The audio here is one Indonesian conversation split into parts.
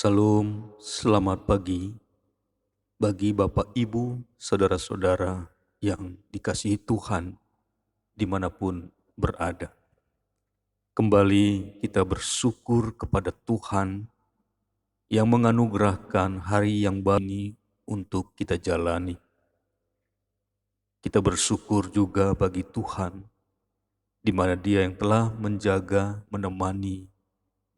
Salam, selamat pagi bagi Bapak, Ibu, saudara-saudara yang dikasihi Tuhan dimanapun berada. Kembali kita bersyukur kepada Tuhan yang menganugerahkan hari yang baru ini untuk kita jalani. Kita bersyukur juga bagi Tuhan di mana Dia yang telah menjaga, menemani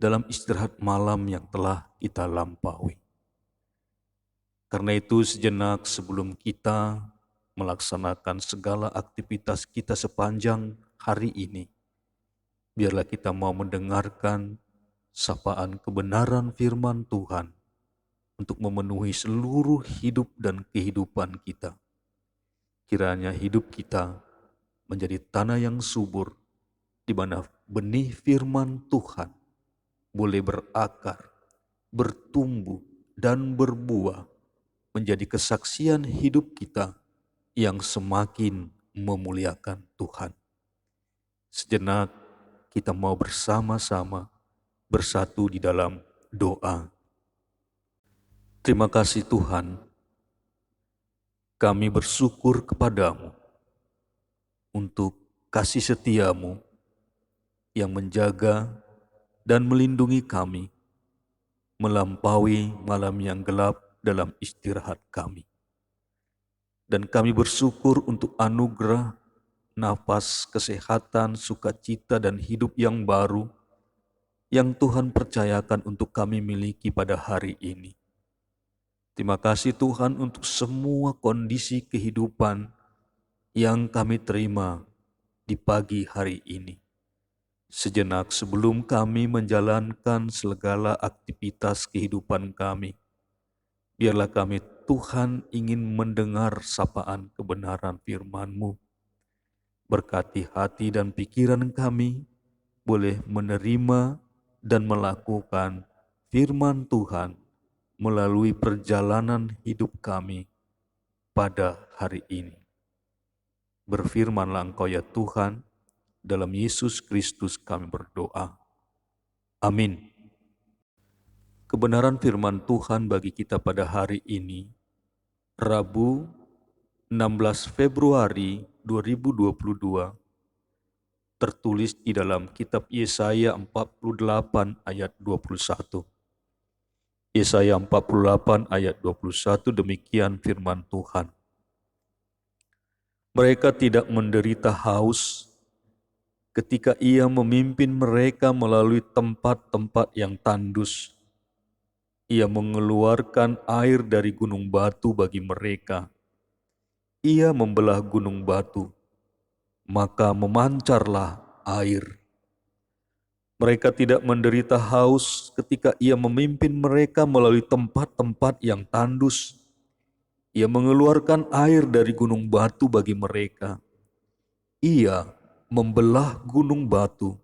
dalam istirahat malam yang telah kita lampaui. Karena itu sejenak sebelum kita melaksanakan segala aktivitas kita sepanjang hari ini, biarlah kita mau mendengarkan sapaan kebenaran firman Tuhan untuk memenuhi seluruh hidup dan kehidupan kita. Kiranya hidup kita menjadi tanah yang subur, di mana benih firman Tuhan boleh berakar, bertumbuh, dan berbuah, menjadi kesaksian hidup kita yang semakin memuliakan Tuhan. Sejenak kita mau bersama-sama bersatu di dalam doa. Terima kasih Tuhan, kami bersyukur kepadamu untuk kasih setiamu yang menjaga dan melindungi kami melampaui malam yang gelap dalam istirahat kami. Dan kami bersyukur untuk anugerah, nafas, kesehatan, sukacita, dan hidup yang baru yang Tuhan percayakan untuk kami miliki pada hari ini. Terima kasih Tuhan untuk semua kondisi kehidupan yang kami terima di pagi hari ini. Sejenak sebelum kami menjalankan segala aktivitas kehidupan kami, biarlah kami Tuhan ingin mendengar sapaan kebenaran firman-Mu. Berkati hati dan pikiran kami boleh menerima dan melakukan firman Tuhan melalui perjalanan hidup kami pada hari ini. Berfirmanlah Engkau ya Tuhan, dalam Yesus Kristus kami berdoa. Amin. Kebenaran firman Tuhan bagi kita pada hari ini, Rabu 16 Februari 2022, tertulis di dalam kitab Yesaya 48 ayat 21. Yesaya 48 ayat 21 demikian firman Tuhan. Mereka tidak menderita haus ketika Ia memimpin mereka melalui tempat-tempat yang tandus. Ia mengeluarkan air dari gunung batu bagi mereka. Ia membelah gunung batu, maka memancarlah air. Mereka tidak menderita haus ketika Ia memimpin mereka melalui tempat-tempat yang tandus. Ia mengeluarkan air dari gunung batu bagi mereka. Ia membelah gunung batu,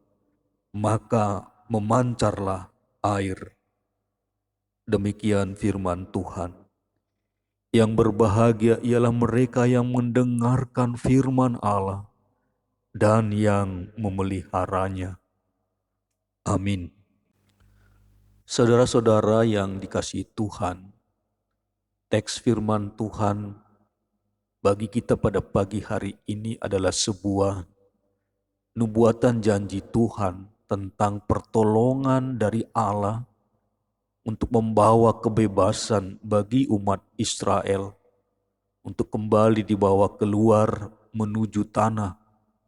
maka memancarlah air. Demikian firman Tuhan. Yang berbahagia ialah mereka yang mendengarkan firman Allah dan yang memeliharanya. Amin. Saudara-saudara yang dikasihi Tuhan, teks firman Tuhan bagi kita pada pagi hari ini adalah sebuah nubuatan janji Tuhan tentang pertolongan dari Allah untuk membawa kebebasan bagi umat Israel untuk kembali dibawa keluar menuju tanah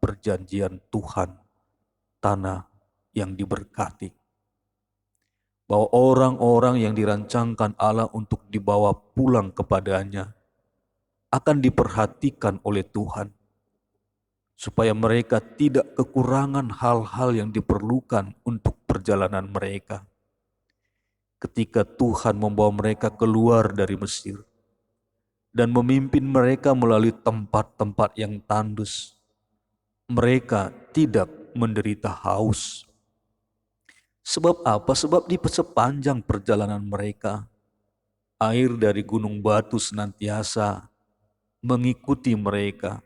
perjanjian Tuhan, tanah yang diberkati. Bahwa orang-orang yang dirancangkan Allah untuk dibawa pulang kepadanya akan diperhatikan oleh Tuhan, supaya mereka tidak kekurangan hal-hal yang diperlukan untuk perjalanan mereka. Ketika Tuhan membawa mereka keluar dari Mesir dan memimpin mereka melalui tempat-tempat yang tandus, mereka tidak menderita haus. Sebab apa? Sebab di sepanjang perjalanan mereka, air dari gunung batu senantiasa mengikuti mereka,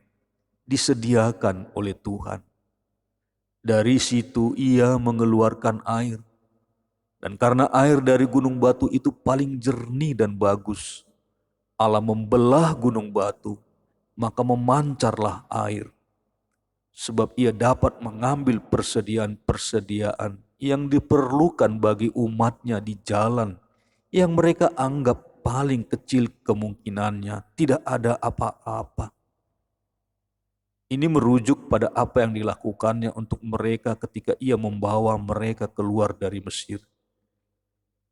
disediakan oleh Tuhan. Dari situ Ia mengeluarkan air, Dan karena air dari gunung batu itu paling jernih dan bagus, Allah membelah gunung batu, maka memancarlah air. Sebab ia dapat mengambil persediaan-persediaan yang diperlukan bagi umatnya di jalan yang mereka anggap paling kecil kemungkinannya, tidak ada apa-apa. Ini merujuk pada apa yang dilakukannya untuk mereka ketika ia membawa mereka keluar dari Mesir.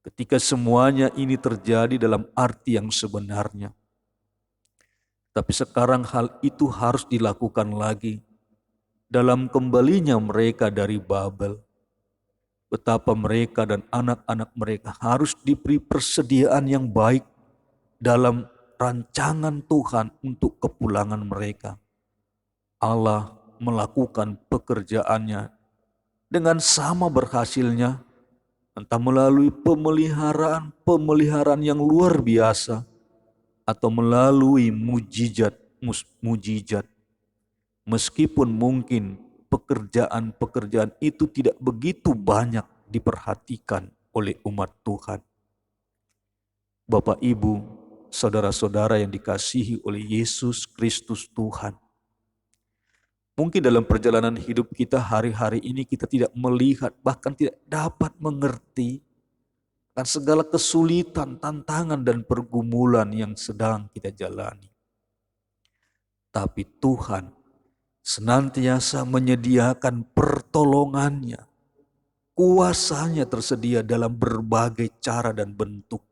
Ketika semuanya ini terjadi dalam arti yang sebenarnya. Tapi sekarang hal itu harus dilakukan lagi dalam kembalinya mereka dari Babel. Betapa mereka dan anak-anak mereka harus diberi persediaan yang baik dalam rancangan Tuhan untuk kepulangan mereka. Allah melakukan pekerjaannya dengan sama berhasilnya, entah melalui pemeliharaan yang luar biasa atau melalui mujizat. Meskipun mungkin pekerjaan-pekerjaan itu tidak begitu banyak diperhatikan oleh umat Tuhan. Bapak, Ibu, saudara-saudara yang dikasihi oleh Yesus Kristus Tuhan. Mungkin dalam perjalanan hidup kita hari-hari ini kita tidak melihat, bahkan tidak dapat mengerti akan segala kesulitan, tantangan, dan pergumulan yang sedang kita jalani. Tapi Tuhan senantiasa menyediakan pertolongannya. Kuasanya tersedia dalam berbagai cara dan bentuk.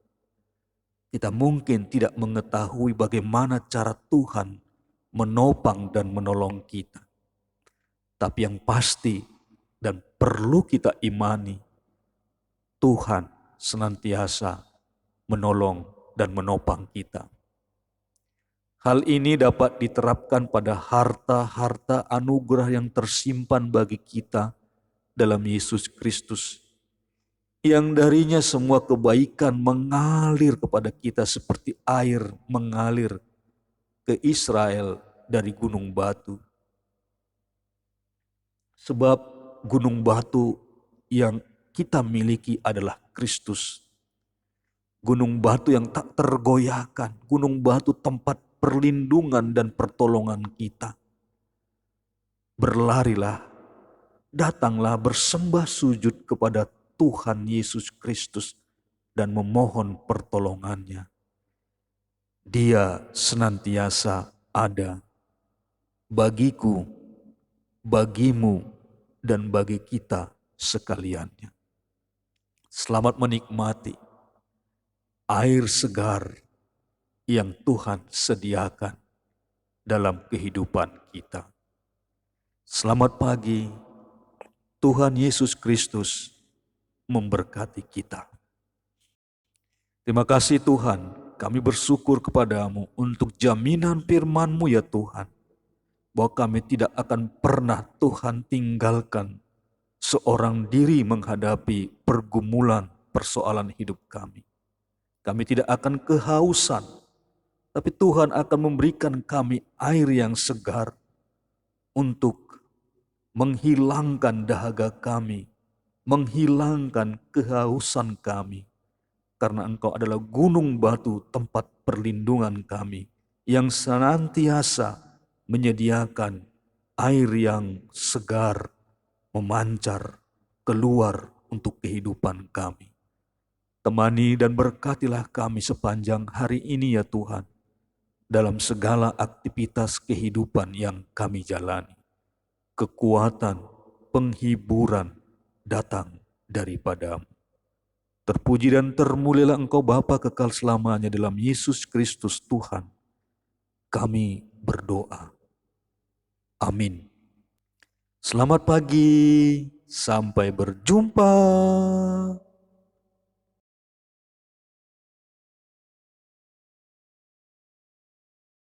Kita mungkin tidak mengetahui bagaimana cara Tuhan menopang dan menolong kita. Tapi yang pasti dan perlu kita imani, Tuhan senantiasa menolong dan menopang kita. Hal ini dapat diterapkan pada harta-harta anugerah yang tersimpan bagi kita dalam Yesus Kristus, yang darinya semua kebaikan mengalir kepada kita seperti air mengalir ke Israel dari gunung batu. Sebab gunung batu yang kita miliki adalah Kristus. Gunung batu yang tak tergoyahkan, gunung batu tempat perlindungan dan pertolongan kita. Berlarilah, datanglah bersembah sujud kepada Tuhan Yesus Kristus dan memohon pertolongannya. Dia senantiasa ada bagiku, bagimu, dan bagi kita sekaliannya. Selamat menikmati air segar yang Tuhan sediakan dalam kehidupan kita. Selamat pagi, Tuhan Yesus Kristus memberkati kita. Terima kasih Tuhan, kami bersyukur kepadamu untuk jaminan firman-Mu ya Tuhan, bahwa kami tidak akan pernah Tuhan tinggalkan seorang diri menghadapi pergumulan persoalan hidup kami. Kami tidak akan kehausan, tapi Tuhan akan memberikan kami air yang segar untuk menghilangkan dahaga kami, menghilangkan kehausan kami. Karena Engkau adalah gunung batu tempat perlindungan kami, yang senantiasa menyediakan air yang segar, memancar keluar untuk kehidupan kami. Temani dan berkatilah kami sepanjang hari ini ya Tuhan, dalam segala aktivitas kehidupan yang kami jalani. Kekuatan, penghiburan datang daripada-Mu. Terpuji dan termulialah Engkau Bapa kekal selamanya dalam Yesus Kristus Tuhan. Kami berdoa. Amin. Selamat pagi, sampai berjumpa.